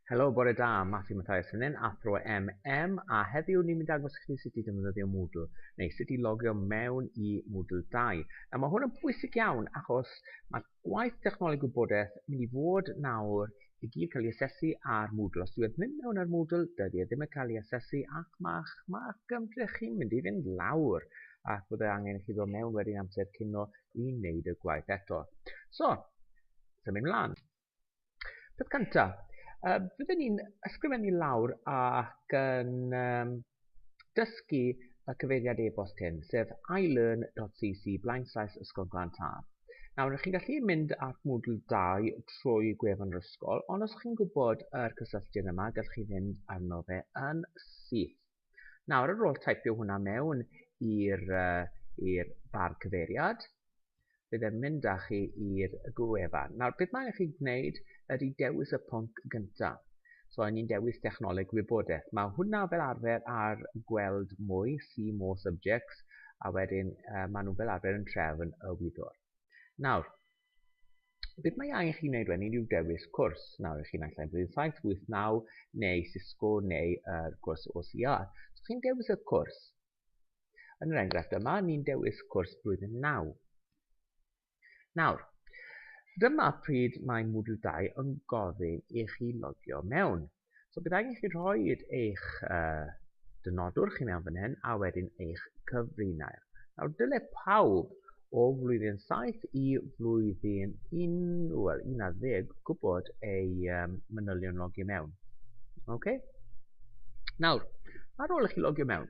Helo, bore da, Mr MAthias fan hyn, athro MM, a heddiw ni'n mynd dangos i chi sut i defnyddio Moodle, neu sut i logio mewn i Moodle 2. A mae hwn yn bwysig iawn achos mae gwaith technoleg gwybodaeth yn mynd i fod nawr i gyd cael ei asesu ar Moodle. Os dwi wedi mynd mewn ar Moodle, dydy e ddim yn cael ei asesu ac mae gymdrech chi'n mynd i fynd lawr ac byddai angen i chi ddod mewn wedyn amser cino i wneud y gwaith eto. So, symud mlaen. Peth cyntaf. Fydden ni'n ysgrifennu lawr ac yn dysgu y cyfeiriad e-bost hyn, sef ilearn.cc /ysgol glantaf. Nawr, chi'n gallu mynd at Moodle 2 trwy gwefan yr ysgol, ond os chi'n gwybod yr cysylltiad yma, gallwch chi fynd arno fe yn syth. Nawr, ar ôl taipio hwnna mewn i'r bar cyfeiriad, bydd e'n mynd â chi i'r gwefan. Nawr, beth mae'n chi gwneud ydy dewis y pwnc gyntaf. So, ni'n dewis technoleg wybodaeth. Mae hwnna fel arfer ar gweld mwy, see more subjects, a wedyn maen nhw fel arfer yn trefn y wyddor. Nawr, beth mae angen chi wneud wedyn yw dewis cwrs. Nawr, chi'n allan blwyddyn 7, 8, 9, neu Cisco, neu cwrs OCR. So, chi'n dewis y cwrs. Yn yr enghraifft yma, ni'n dewis cwrs blwyddyn 9. Nawr, dyma pryd mae Moodle 2 yn gofyn i chi logio mewn. So bydd angen chi rhoi eich dynodwr chi mewn fan hyn a wedyn eich cyfrinair. Nawr, dyle pawb o flwyddyn 7 i flwyddyn 11 gwybod ei manylion logio mewn. Okay? Nawr, ar ôl i chi logio mewn,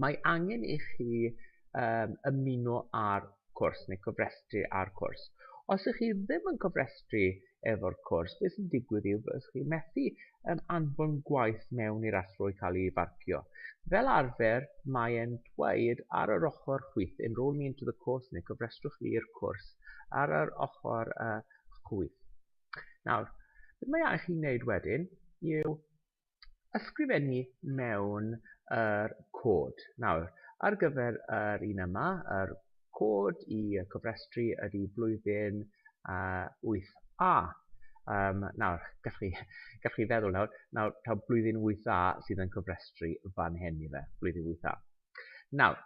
mae angen i chi ymuno ar cwrs neu cofrestru ar cwrs. Os ych chi ddim yn cofrestru efo'r cwrs, beth sy'n digwydd yw byddwch chi methu anfon gwaith mewn i'r athro i cael ei farcio. Fel arfer, mae e'n dweud ar yr ochr chwith, enroll me into the course neu cofrestrwch fi i'r cwrs ar yr ochr chwith. Nawr, beth mae angen chi wneud wedyn yw ysgrifennu mewn yr cod. Nawr, ar gyfer yr un yma, yr cod i cofrestru ydy blwyddyn 8A. Nawr, gallwch chi feddwl nawr, taw blwyddyn 8A sydd yn cofrestru fan hyn i fe, blwyddyn 8A. Nawr,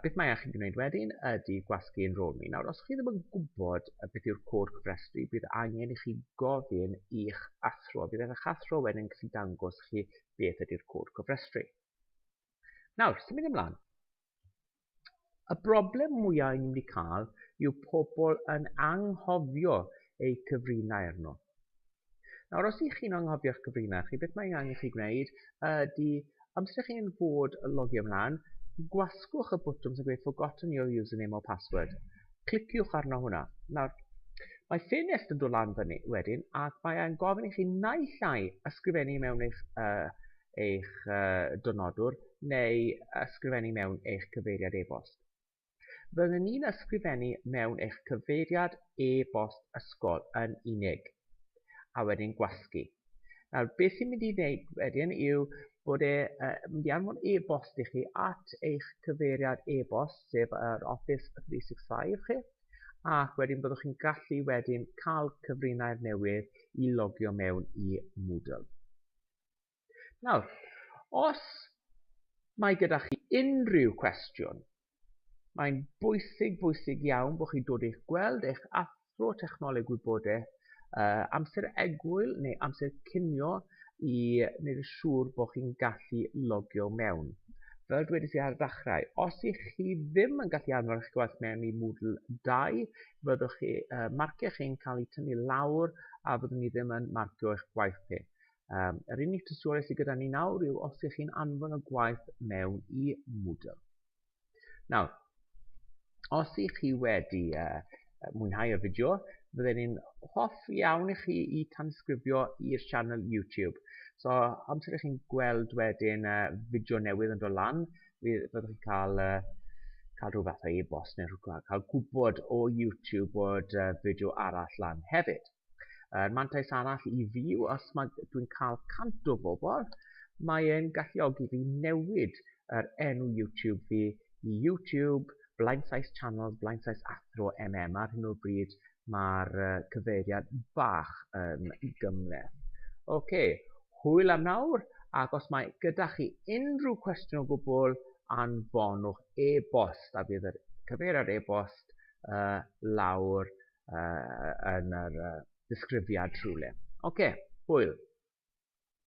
beth mae angen chi gwneud wedyn ydy gwasgu enroll me. Nawr, os chi ddim yn gwybod beth yw'r cod cofrestru, bydd angen i chi gofyn i'ch athro. Bydd eich athro wedyn yn gallu dangos chi beth ydy'r cod cofrestru. Nawr, symud ymlaen. Y broblem mwyaf ni'n mynd i cael yw pobl yn anghofio eu cyfrinair nhw. Nawr, os ych chi'n anghofio'ch cyfrinair chi, beth mae angen chi gwneud ydy, amser chi'n fod logio ymlaen, gwasgwch y bwtwm sy'n gweud forgotten your username or password. Cliciwch arno hwnna. Nawr, mae ffenest yn dod lan fyny wedyn, ac mae e'n gofyn i chi naill ai ysgrifennu mewn eich dynodwr neu ysgrifennu mewn eich cyfeiriad e-bost. Byddwn ni'n ysgrifennu mewn eich cyfeiriad e-bost ysgol yn unig, a wedyn gwasgu. Nawr, beth sy'n mynd i wneud wedyn yw bod mynd i anfon e-bost i chi at eich cyfeiriad e-bost, sef yr Office 365 chi, ac wedyn byddwch chi'n gallu wedyn cael cyfrinair newydd i logio mewn i Moodle. Nawr, os mae gyda chi unrhyw cwestiwn, mae'n bwysig iawn bod chi'n dod i'ch gweld eich athro technoleg gwybodaeth amser egwyl neu amser cinio i wneud yn siŵr bod chi'n gallu logio mewn. Fel dwedais i ar ddechrau, os ych chi ddim yn gallu anfon eich gwaith mewn i Moodle 2, byddwch chi marciau chi'n cael eu tynnu lawr a byddwn ni ddim yn marcio eich gwaith chi. Yr unig tystiolaeth sydd gyda ni nawr yw os ych chi'n anfon y gwaith mewn i Moodle. Nawr, os ych chi wedi mwynhau y fideo, byddwn ni'n hoffi iawn i chi i tansgrifio i'r sianel YouTube. So, amser ych chi'n gweld wedyn fideo newydd yn dod lan, byddwch chi'n cael rhyw fath o e-bost neu cael gwybod o YouTube bod fideo arall lan hefyd. Mantais arall i fi, os dwi'n cael 100 o bobl, mae e'n galluogi fi newid yr enw YouTube fi i YouTube, Blaenllaes Channel, Blaenllaes Athro MM. Ar hyn o bryd mae'r cyfeiriad bach yn gymleth. Hwyl am nawr, ac os mae gyda chi unrhyw cwestiwn o gwbl, anfonwch e-bost, a bydd yr cyfeiriad e-bost lawr yn yr disgrifiad rhywle. Hwyl.